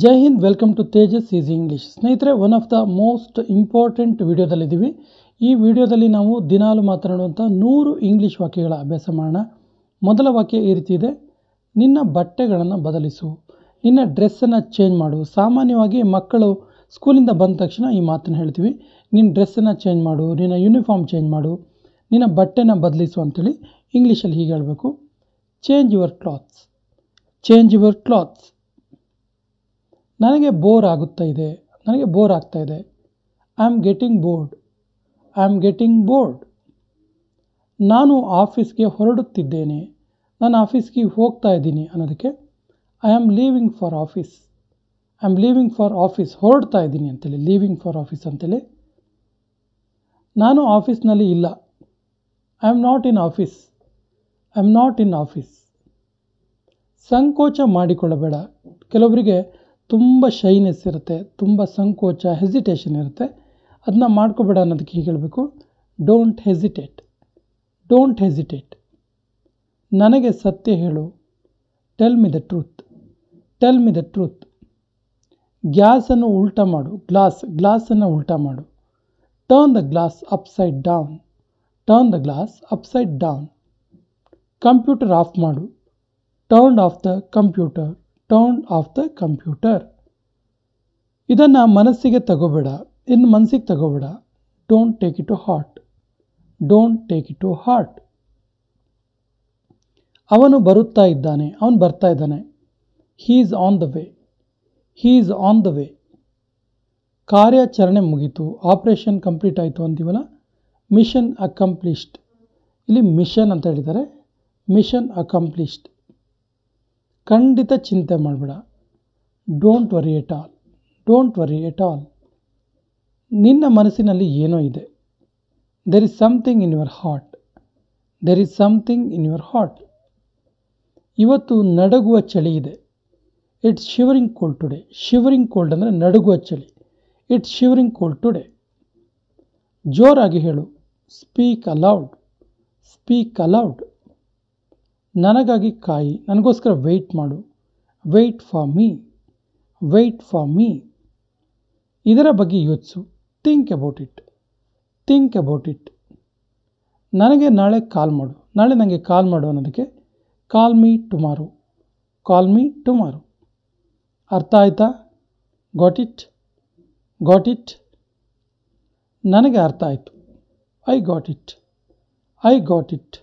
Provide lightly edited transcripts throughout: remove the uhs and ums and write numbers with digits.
Jai Hind, welcome to Tejas easy English. ಸ್ನೇಹಿತರೆ, one of the most important ವಿಡಿಯೋದಲ್ಲಿದ್ದೀವಿ. ಈ ವಿಡಿಯೋದಲ್ಲಿ ನಾವು ದಿನಾಲು ಮಾತನಾಡುವಂಥ 100 ಇಂಗ್ಲೀಷ್ ವಾಕ್ಯಗಳ ಅಭ್ಯಾಸ ಮಾಡೋಣ. ಮೊದಲ ವಾಕ್ಯ ಈ ರೀತಿ ಇದೆ: ನಿನ್ನ ಬಟ್ಟೆಗಳನ್ನು ಬದಲಿಸು, ನಿನ್ನ ಡ್ರೆಸ್ಸನ್ನು ಚೇಂಜ್ ಮಾಡು. ಸಾಮಾನ್ಯವಾಗಿ ಮಕ್ಕಳು ಸ್ಕೂಲಿಂದ ಬಂದ ತಕ್ಷಣ ಈ ಮಾತನ್ನು ಹೇಳ್ತೀವಿ, ನಿನ್ನ ಡ್ರೆಸ್ಸನ್ನು ಚೇಂಜ್ ಮಾಡು, ನಿನ್ನ ಯೂನಿಫಾರ್ಮ್ ಚೇಂಜ್ ಮಾಡು, ನಿನ್ನ ಬಟ್ಟೆನ ಬದಲಿಸು ಅಂತೇಳಿ ಇಂಗ್ಲೀಷಲ್ಲಿ ಹೀಗೆ ಹೇಳಬೇಕು: change your clothes, change your clothes. ನನಗೆ ಬೋರ್ ಆಗ್ತಾ ಇದೆ. I am getting bored, I am getting bored. ನಾನು ಆಫೀಸ್ಗೆ ಹೊರಡುತ್ತಿದ್ದೇನೆ, ನಾನು ಆಫೀಸ್ಗೆ ಹೋಗ್ತಾ ಇದ್ದೀನಿ ಅನ್ನೋದಕ್ಕೆ I am leaving for office, I am leaving for office, ಹೊರಡ್ತಾ ಇದ್ದೀನಿ ಅಂತೇಳಿ ಲೀವಿಂಗ್ ಫಾರ್ ಆಫೀಸ್ ಅಂತೇಳಿ. ನಾನು ಆಫೀಸ್ನಲ್ಲಿ ಇಲ್ಲ, I am not in office, I am not in office. ಸಂಕೋಚ ಮಾಡಿಕೊಳ್ಳಬೇಡ. ಕೆಲವರಿಗೆ ತುಂಬ ಶೈನೆಸ್ ಇರುತ್ತೆ, ತುಂಬ ಸಂಕೋಚ, ಹೆಸಿಟೇಷನ್ ಇರುತ್ತೆ. ಅದನ್ನ ಮಾಡ್ಕೋಬೇಡ ಅನ್ನೋದಕ್ಕೆ ಹೀಗೆ ಹೇಳಬೇಕು: ಡೋಂಟ್ ಹೆಸಿಟೇಟ್, ಡೋಂಟ್ ಹೆಸಿಟೇಟ್. ನನಗೆ ಸತ್ಯ ಹೇಳು, tell me the truth, tell me the truth. ಗ್ಯಾಸನ್ನು ಉಲ್ಟಾ ಮಾಡು, ಗ್ಲಾಸನ್ನು ಉಲ್ಟಾ ಮಾಡು. Turn the glass upside down, turn the glass upside down. Computer ಆಫ್ ಮಾಡು, turn off the computer, turn off the computer. ಇದನ್ನು ಮನಸ್ಸಿಗೆ ತಗೋಬೇಡ, ಇನ್ನು ಮನಸ್ಸಿಗೆ ತಗೋಬೇಡ. Don't take it to heart, don't take it to heart. ಅವನು ಬರುತ್ತಾ ಇದ್ದಾನೆ, ಅವನು ಬರ್ತಾ ಇದ್ದಾನೆ. He is on the way, he is on the way. ಕಾರ್ಯಾಚರಣೆ ಮುಗೀತು, ಆಪರೇಷನ್ ಕಂಪ್ಲೀಟ್ ಆಯಿತು ಅಂತೀವಲ್ಲ, ಮಿಷನ್ ಅಕಂಪ್ಲಿಷ್ಡ್. ಇಲ್ಲಿ ಮಿಷನ್ ಅಂತ ಹೇಳಿದ್ದಾರೆ, ಮಿಷನ್ ಅಕಂಪ್ಲಿಷ್ಡ್. ಖಂಡಿತ ಚಿಂತೆ ಮಾಡಬೇಡ, don't worry at all, don't worry at all. ನಿನ್ನ ಮನಸ್ಸಿನಲ್ಲಿ ಏನೋ ಇದೆ, there is something in your heart, there is something in your heart. ಇವತ್ತು ನಡುಗುವ ಚಳಿ ಇದೆ, it's shivering cold today. Shivering cold ಅಂದರೆ ನಡುಗುವ ಚಳಿ, ಇಟ್ಸ್ ಶಿವರಿಂಗ್ ಕೋಲ್ಡ್ ಟುಡೇ. ಜೋರಾಗಿ ಹೇಳು, ಸ್ಪೀಕ್ ಅಲೌಡ್, ಸ್ಪೀಕ್ ಅಲೌಡ್. ನನಗಾಗಿ ಕಾಯಿ, ನನಗೋಸ್ಕರ ವೆಯ್ಟ್ ಮಾಡು, wait for me, wait for me. ಇದರ ಬಗ್ಗೆ ಯೋಚಿಸು, think about it, think about it. ನನಗೆ ನಾಳೆ ಕಾಲ್ ಮಾಡು, ನಾಳೆ ನನಗೆ ಕಾಲ್ ಮಾಡು ಅನ್ನೋದಕ್ಕೆ call me tomorrow, call me tomorrow. ಅರ್ಥ ಆಯ್ತಾ? Got it, got it. ನನಗೆ ಅರ್ಥ ಆಯಿತು, I got it, I got it.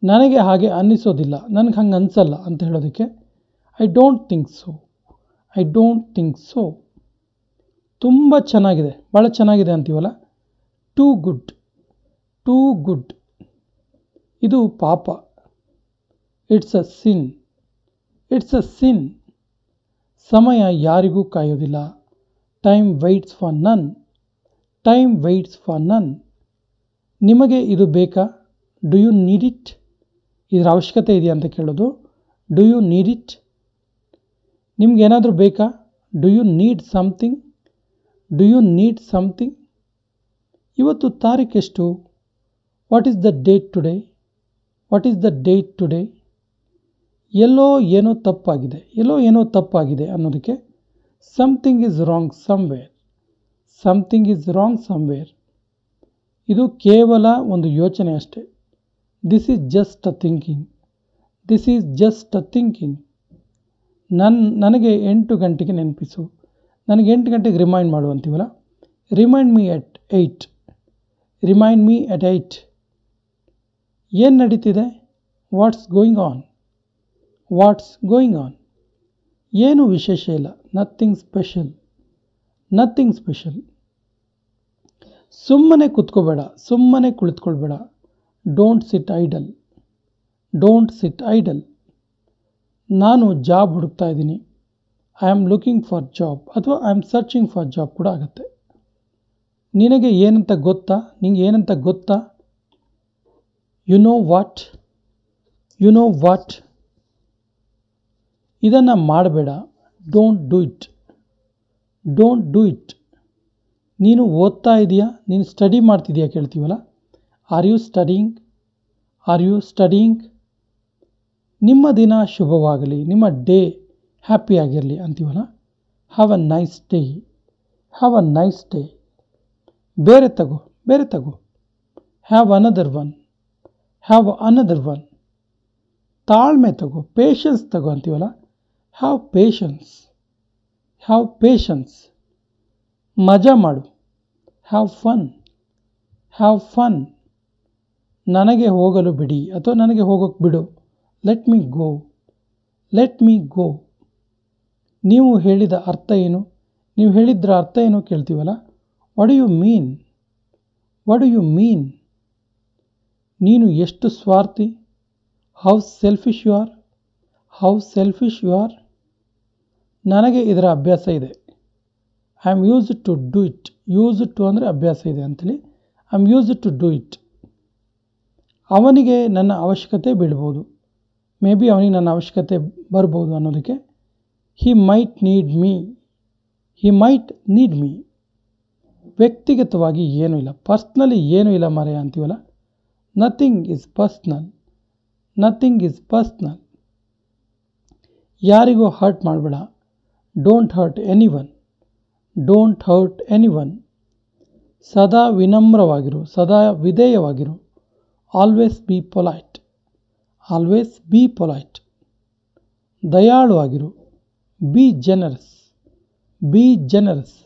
ನನಗೆ ಹಾಗೆ ಅನ್ನಿಸೋದಿಲ್ಲ, ನನಗೆ ಹಂಗೆ ಅನಿಸಲ್ಲ ಅಂತ ಹೇಳೋದಕ್ಕೆ I don't think so, I don't think so. ತುಂಬ ಚೆನ್ನಾಗಿದೆ, ಭಾಳ ಚೆನ್ನಾಗಿದೆ ಅಂತೀವಲ್ಲ, ಟೂ ಗುಡ್, ಟೂ ಗುಡ್. ಇದು ಪಾಪ, it's a sin, it's a sin. ಸಮಯ ಯಾರಿಗೂ ಕಾಯೋದಿಲ್ಲ, time waits for none, time waits for none. ನಿಮಗೆ ಇದು ಬೇಕಾ? Do you need it? ಇದರ ಅವಶ್ಯಕತೆ ಇದೆಯಾ ಅಂತ ಕೇಳೋದು, ಡು ಯು ನೀಡ್ ಇಟ್? ನಿಮ್ಗೇನಾದರೂ ಬೇಕಾ? Do you need something, do you need something. ಇವತ್ತು ತಾರೀಖೆಷ್ಟು? What is the date today, what is the date today. ಎಲ್ಲೋ ಏನೋ ತಪ್ಪಾಗಿದೆ, ಎಲ್ಲೋ ಏನೋ ತಪ್ಪಾಗಿದೆ ಅನ್ನೋದಕ್ಕೆ something is wrong somewhere, something is wrong somewhere. ಇದು ಕೇವಲ ಒಂದು ಯೋಚನೆ ಅಷ್ಟೇ. This is just a thinking, this is just a thinking. ನನಗೆ 8 ಗಂಟೆಗೆ ನೆನಪಿಸು, ನನಗೆ 8 ಗಂಟೆಗೆ ರಿಮೈಂಡ್ ಮಾಡು ಅಂತೀವಲ್ಲ, ರಿಮೈಂಡ್ ಮೀ ಎಟ್ 8, ರಿಮೈಂಡ್ ಮೀ ಎಟ್ 8. ಏನು ನಡೀತಿದೆ? What's going on, what's going on. ಏನು ವಿಶೇಷ ಇಲ್ಲ, ನಥಿಂಗ್ ಸ್ಪೆಷಲ್, ನಥಿಂಗ್ ಸ್ಪೆಷಲ್. ಸುಮ್ಮನೆ ಕೂತ್ಕೋಬೇಡ, ಸುಮ್ಮನೆ ಕುಳಿತುಕೊಳ್ಬೇಡ. Don't sit idle, don't sit idle. ನಾನು ಜಾಬ್ ಹುಡುಕ್ತಾ ಇದ್ದೀನಿ, I am looking for job, ಅಥವಾ I am searching for job ಕೂಡ ಆಗುತ್ತೆ. ನಿನಗೆ ಏನಂತ ಗೊತ್ತಾ, ನಿಂಗೆ ಏನಂತ ಗೊತ್ತಾ? You know what, you know what. ಇದನ್ನು ಮಾಡಬೇಡ, don't do it, don't do it. ನೀನು ಓದ್ತಾ ಇದೆಯಾ, ನೀನು ಸ್ಟಡಿ ಮಾಡ್ತಿದೆಯಾ ಕೇಳ್ತೀವಲ್ಲ, are you studying, are you studying. ನಿಮ್ಮ ದಿನ ಶುಭವಾಗಲಿ, ನಿಮ್ಮ ಡೇ ಹ್ಯಾಪಿ ಆಗಿರಲಿ ಅಂತೀವಲ್ಲ. Have a nice day, have a nice day. ಬೇರೆ ತಗೋ, ಬೇರೆ ತಗೋ. Have another one, have another one. ತಾಳ್ಮೆ ತಗೋ, ಪೇಷನ್ಸ್ ತಗೋ ಅಂತೀವಲ್ಲ. Have patience, have patience. ಮಜಾ ಮಾಡು, ಹ್ಯಾವ್ ಫನ್, ಹ್ಯಾವ್ ಫನ್. ನನಗೆ ಹೋಗಲು ಬಿಡಿ ಅಥವಾ ನನಗೆ ಹೋಗೋಕ್ಕೆ ಬಿಡು, let me go, let me go. ನೀವು ಹೇಳಿದ ಅರ್ಥ ಏನು, ನೀವು ಹೇಳಿದ್ರ ಅರ್ಥ ಏನು ಕೇಳ್ತೀವಲ್ಲ. What do you mean, what do you mean. ನೀನು ಎಷ್ಟು ಸ್ವಾರ್ಥಿ, how selfish you are, how selfish you are. ನನಗೆ ಇದರ ಅಭ್ಯಾಸ ಇದೆ, I am used to do it. Used to ಅಂದರೆ ಅಭ್ಯಾಸ ಇದೆ ಅಂತೇಳಿ, I am used to do it. ಅವನಿಗೆ ನನ್ನ ಅವಶ್ಯಕತೆ ಬೀಳ್ಬೋದು, ಮೇ ಬಿ ಅವನಿಗೆ ನನ್ನ ಅವಶ್ಯಕತೆ ಬರ್ಬೋದು ಅನ್ನೋದಕ್ಕೆ he might need me, he might need me. ವ್ಯಕ್ತಿಗತವಾಗಿ ಏನೂ ಇಲ್ಲ, ಪರ್ಸ್ನಲಿ ಏನೂ ಇಲ್ಲ ಮಾರಾಯ ಅಂತೀವಲ್ಲ. Nothing is personal, nothing is personal. ಯಾರಿಗೂ ಹರ್ಟ್ ಮಾಡಬೇಡ, don't hurt anyone, don't hurt anyone. ಸದಾ ವಿನಮ್ರವಾಗಿರು, ಸದಾ ವಿಧೇಯವಾಗಿರು. Always be polite, always be polite. ದಯಾಳುವಾಗಿರು, ಬಿ ಜನರಸ್, ಬಿ ಜನರಸ್.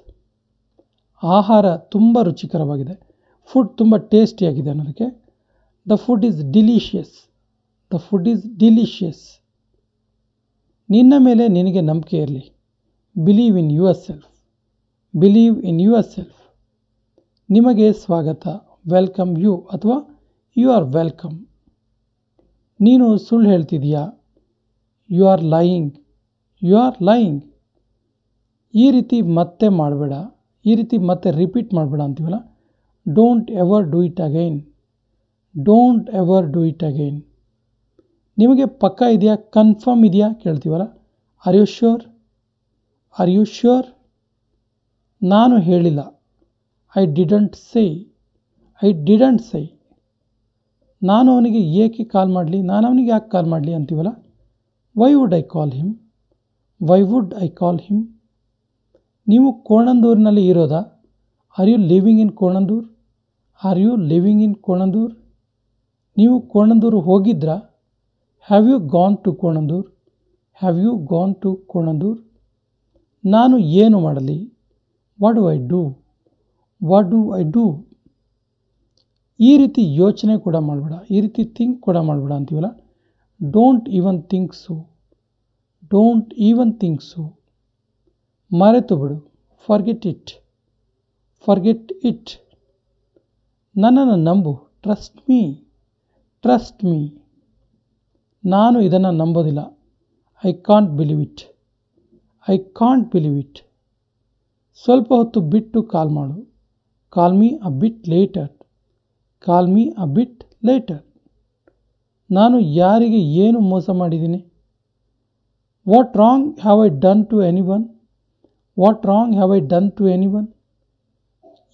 ಆಹಾರ ತುಂಬ ರುಚಿಕರವಾಗಿದೆ, ಫುಡ್ ತುಂಬ ಟೇಸ್ಟಿಯಾಗಿದೆ ಅನ್ನೋದಕ್ಕೆ the food is delicious, the food is delicious. ನಿನ್ನ ಮೇಲೆ ನಿನಗೆ ನಂಬಿಕೆ ಇರಲಿ. Believe in yourself, believe in yourself. ನಿಮಗೆ ಸ್ವಾಗತ, ವೆಲ್ಕಮ್ ಯು ಅಥವಾ ಯು ಆರ್ ವೆಲ್ಕಮ್. ನೀನು ಸುಳ್ಳು ಹೇಳ್ತಿದೀಯಾ, you are lying, you are lying. ಈ ರೀತಿ ಮತ್ತೆ ಮಾಡಬೇಡ, ಈ ರೀತಿ ಮತ್ತೆ ರಿಪೀಟ್ ಮಾಡಬೇಡ ಅಂತೀವಲ್ಲ. Don't ever do it again, don't ever do it again. ನಿಮಗೆ ಪಕ್ಕ ಇದೆಯಾ, ಕನ್ಫರ್ಮ್ ಇದೆಯಾ ಕೇಳ್ತೀವಲ್ಲ. Are you sure, are you sure. ನಾನು ಹೇಳಿಲ್ಲ, I didn't say, I didn't say. ನಾನು ಅವನಿಗೆ ಏಕೆ ಕಾಲ್ ಮಾಡಲಿ, ನಾನು ಅವನಿಗೆ ಯಾಕೆ ಕಾಲ್ ಮಾಡಲಿ ಅಂತೀವಲ್ಲ. Why would I call him, why would I call him. ನೀವು ಕೋಣಂದೂರಿನಲ್ಲಿ ಇರೋದಾ, are you living in Konandur, are you living in Konandur. ನೀವು ಕೋಣಂದೂರು ಹೋಗಿದ್ರಾ, have you gone to Konandur, have you gone to Konandur. ನಾನು ಏನು ಮಾಡಲಿ, what do I do, what do I do. ಈ ರೀತಿ ಯೋಚನೆ ಕೂಡ ಮಾಡಬೇಡ, ಈ ರೀತಿ ಥಿಂಕ್ ಕೂಡ ಮಾಡಬೇಡ ಅಂತೀವಲ್ಲ. Don't even think so, don't even think so. ಮರೆತು ಬಿಡು, ಫರ್ಗೆಟ್ ಇಟ್, ಫರ್ಗೆಟ್ ಇಟ್. ನನ್ನನ್ನು ನಂಬು, ಟ್ರಸ್ಟ್ ಮೀ, ಟ್ರಸ್ಟ್ ಮೀ. ನಾನು ಇದನ್ನು ನಂಬೋದಿಲ್ಲ, I can't believe it, I can't believe it. ಸ್ವಲ್ಪ ಹೊತ್ತು ಬಿಟ್ಟು ಕಾಲ್ ಮಾಡು, call me a bit later, call me a bit later. ನಾನು ಯಾರಿಗೆ ಏನು ಮೋಸ ಮಾಡಿದ್ದೀನಿ, what wrong have I done to anyone, what wrong have I done to anyone.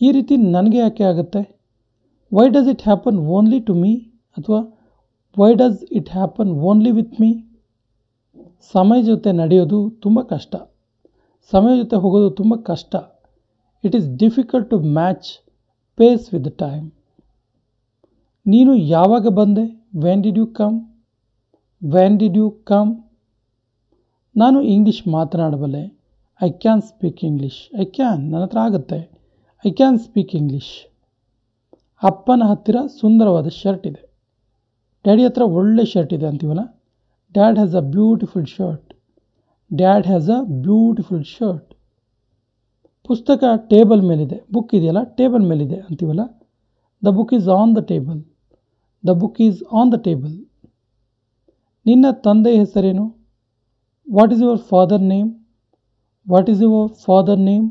ಈ ರೀತಿ ನನಗೆ ಯಾಕೆ ಆಗುತ್ತೆ. Why does it happen only to me ಅಥವಾ why does it happen only with me. ಸಮಯ ಜೊತೆ ನಡೆಯೋದು ತುಂಬ ಕಷ್ಟ, ಸಮಯ ಜೊತೆ ಹೋಗೋದು ತುಂಬ ಕಷ್ಟ. It is difficult to match pace with the time. ನೀನು ಯಾವಾಗ ಬಂದೆ, when did you come, when did you come. ನಾನು ಇಂಗ್ಲೀಷ್ ಮಾತನಾಡಬಲ್ಲೆ, I can speak English, I can, ನನ್ನ ಹತ್ರ ಆಗುತ್ತೆ, ಐ ಕ್ಯಾನ್ ಸ್ಪೀಕ್ ಇಂಗ್ಲೀಷ್. ಅಪ್ಪನ ಹತ್ತಿರ ಸುಂದರವಾದ ಶರ್ಟ್ ಇದೆ, ಡ್ಯಾಡಿ ಹತ್ರ ಒಳ್ಳೆ ಶರ್ಟ್ ಇದೆ ಅಂತೀವಲ್ಲ. Dad has a beautiful shirt, dad has a beautiful shirt. ಪುಸ್ತಕ ಟೇಬಲ್ ಮೇಲಿದೆ, ಬುಕ್ ಇದೆಯಲ್ಲ ಟೇಬಲ್ ಮೇಲಿದೆ ಅಂತೀವಲ್ಲ. The book is on the table, the book is on the table. ನಿನ್ನ ತಂದೆಯ ಹೆಸರೇನು, what is your father name, what is your father name.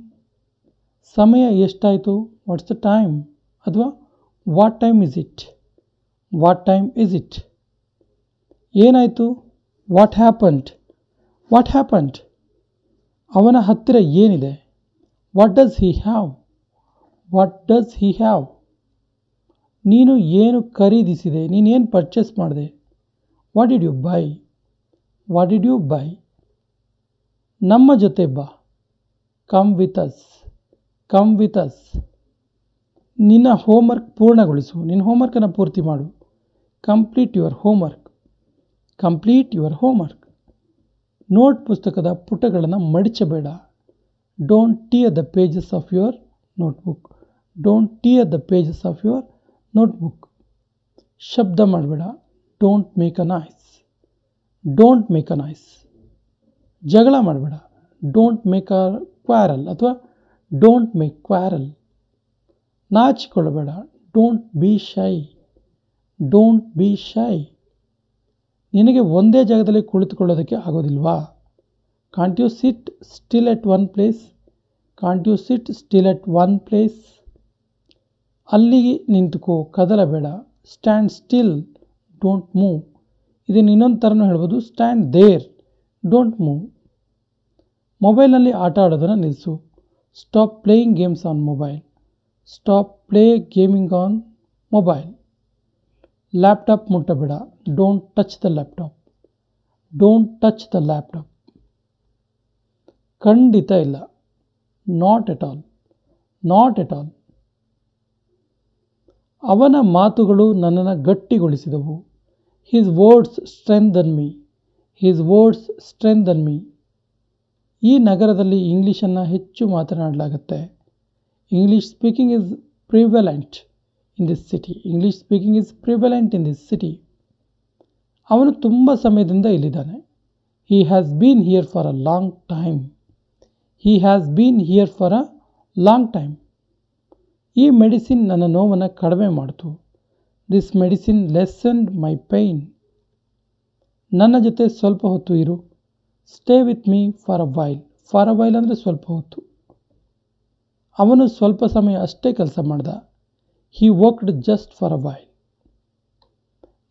ಸಮಯ ಎಷ್ಟಾಯಿತು, ವಾಟ್ಸ್ ದ ಟೈಮ್ ಅಥವಾ what time is it, what time is it. ಏನಾಯಿತು, what happened, what happened. ಅವನ ಹತ್ತಿರ ಏನಿದೆ, what does he have, what does he have. ನೀನು ಏನು ಖರೀದಿಸಿದೆ, ನೀನೇನು ಪರ್ಚೇಸ್ ಮಾಡಿದೆ, what did you buy, what did you buy. ನಮ್ಮ ಜೊತೆ ಬಾ, come with us, come with us. ನಿನ್ನ ಹೋಮ್ವರ್ಕ್ ಪೂರ್ಣಗೊಳಿಸು, ನಿನ್ನ ಹೋಮ್ವರ್ಕನ್ನು ಪೂರ್ತಿ ಮಾಡು. Complete your homework, complete your homework. Note ಪುಸ್ತಕದ ಪುಟಗಳನ್ನು ಮಡಿಚಬೇಡ. Don't tear the pages of your notebook, don't tear the pages of your notebook. ಶಬ್ದ ಮಾಡಬೇಡ. Don't make a noise, don't make a noise. ಜಗಳ ಮಾಡಬೇಡ. ಡೋಂಟ್ ಮೇಕ್ ಅ ಕ್ವಾರಲ್ ಅಥವಾ don't make quarrel. ನಾಚಿಕೊಳ್ಳಬೇಡ. Don't be shy, don't be shy. ನಿನಗೆ ಒಂದೇ ಜಾಗದಲ್ಲಿ ಕುಳಿತುಕೊಳ್ಳೋದಕ್ಕೆ ಆಗೋದಿಲ್ವಾ? Can't you sit still at one place, can't you sit still at one place. ಅಲ್ಲಿಗೆ ನಿಂತುಕೋ, ಕದಲಬೇಡ. Stand still, don't move. ಇದನ್ನು ಇನ್ನೊಂದು ಥರನೂ ಹೇಳ್ಬೋದು, ಸ್ಟ್ಯಾಂಡ್ ದೇರ್, ಡೋಂಟ್ ಮೂವ್. ಮೊಬೈಲ್ನಲ್ಲಿ ಆಟ ಆಡೋದನ್ನು ನಿಲ್ಲಿಸು. Stop playing games on mobile, stop play gaming on mobile. Laptop ಮುಟ್ಟಬೇಡ. Don't touch the laptop, don't touch the laptop. ಖಂಡಿತ ಇಲ್ಲ. Not at all, not at all. ಅವನ ಮಾತುಗಳು ನನ್ನನ್ನು ಗಟ್ಟಿಗೊಳಿಸಿದವು. His words strengthen me, his words strengthen me. ಈ ನಗರದಲ್ಲಿ ಇಂಗ್ಲೀಷನ್ನು ಹೆಚ್ಚು ಮಾತನಾಡಲಾಗುತ್ತೆ. English speaking is prevalent in this city, English speaking is prevalent in this city. ಅವನು ತುಂಬ ಸಮಯದಿಂದ ಇಲ್ಲಿದ್ದಾನೆ. He has been here for a long time, he has been here for a long time. ಈ ಮೆಡಿಸಿನ್ ನನ್ನ ನೋವನ್ನು ಕಡಿಮೆ ಮಾಡಿತು. This medicine lessened my pain. ನನ್ನ ಜೊತೆ ಸ್ವಲ್ಪ ಹೊತ್ತು ಇರು. Stay with me for a while, for a while ಅಂದರೆ ಸ್ವಲ್ಪ ಹೊತ್ತು. ಅವನು ಸ್ವಲ್ಪ ಸಮಯ ಅಷ್ಟೇ ಕೆಲಸ ಮಾಡ್ದ. He worked just for a while.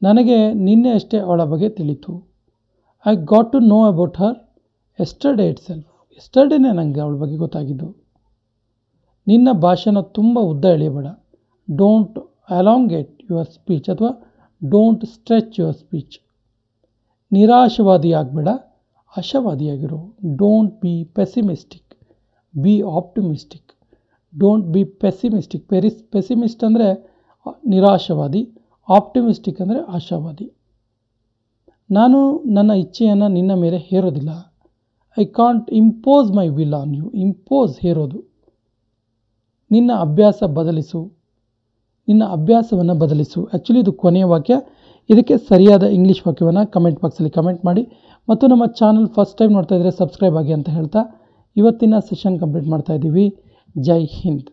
ನನಗೆ ನಿನ್ನೆ ಅಷ್ಟೇ ಅವಳ ಬಗ್ಗೆ ತಿಳಿತು. I got to know about her yesterday itself. ಎಸ್ಟರ್ಡೇನೇ ನನಗೆ ಅವಳ ಬಗ್ಗೆ ಗೊತ್ತಾಗಿದ್ದು. ನಿನ್ನ ಭಾಷಣ ತುಂಬ ಉದ್ದ ಎಳೆಯಬೇಡ. ಡೋಂಟ್ ಅಲಾಂಗೇಟ್ ಯುವರ್ ಸ್ಪೀಚ್ ಅಥವಾ ಡೋಂಟ್ ಸ್ಟ್ರೆಚ್ ಯುವರ್ ಸ್ಪೀಚ್. ನಿರಾಶವಾದಿ ಆಗಬೇಡ, ಆಶಾವಾದಿಯಾಗಿರು. Don't be pessimistic, be optimistic. Don't be pessimistic. Pessimist ಅಂದರೆ ನಿರಾಶವಾದಿ, ಆಪ್ಟಿಮಿಸ್ಟಿಕ್ ಅಂದರೆ ಆಶಾವಾದಿ. ನಾನು ನನ್ನ ಇಚ್ಛೆಯನ್ನು ನಿನ್ನ ಮೇಲೆ ಹೇರೋದಿಲ್ಲ. I can't impose my will on you. Impose, ಹೇರೋದು. ನಿನ್ನ ಅಭ್ಯಾಸ ಬದಲಿಸು, ನಿನ್ನ ಅಭ್ಯಾಸವನ್ನು ಬದಲಿಸು. ಆ್ಯಕ್ಚುಲಿ ಇದು ಕೊನೆಯ ವಾಕ್ಯ. ಇದಕ್ಕೆ ಸರಿಯಾದ ಇಂಗ್ಲೀಷ್ ವಾಕ್ಯವನ್ನು ಕಮೆಂಟ್ ಬಾಕ್ಸಲ್ಲಿ ಕಮೆಂಟ್ ಮಾಡಿ. ಮತ್ತು ನಮ್ಮ ಚಾನಲ್ ಫಸ್ಟ್ ಟೈಮ್ ನೋಡ್ತಾ ಇದ್ದರೆ ಸಬ್ಸ್ಕ್ರೈಬ್ ಆಗಿ ಅಂತ ಹೇಳ್ತಾ ಇವತ್ತಿನ ಸೆಷನ್ ಕಂಪ್ಲೀಟ್ ಮಾಡ್ತಾ ಇದ್ದೀವಿ. ಜೈ ಹಿಂದ್.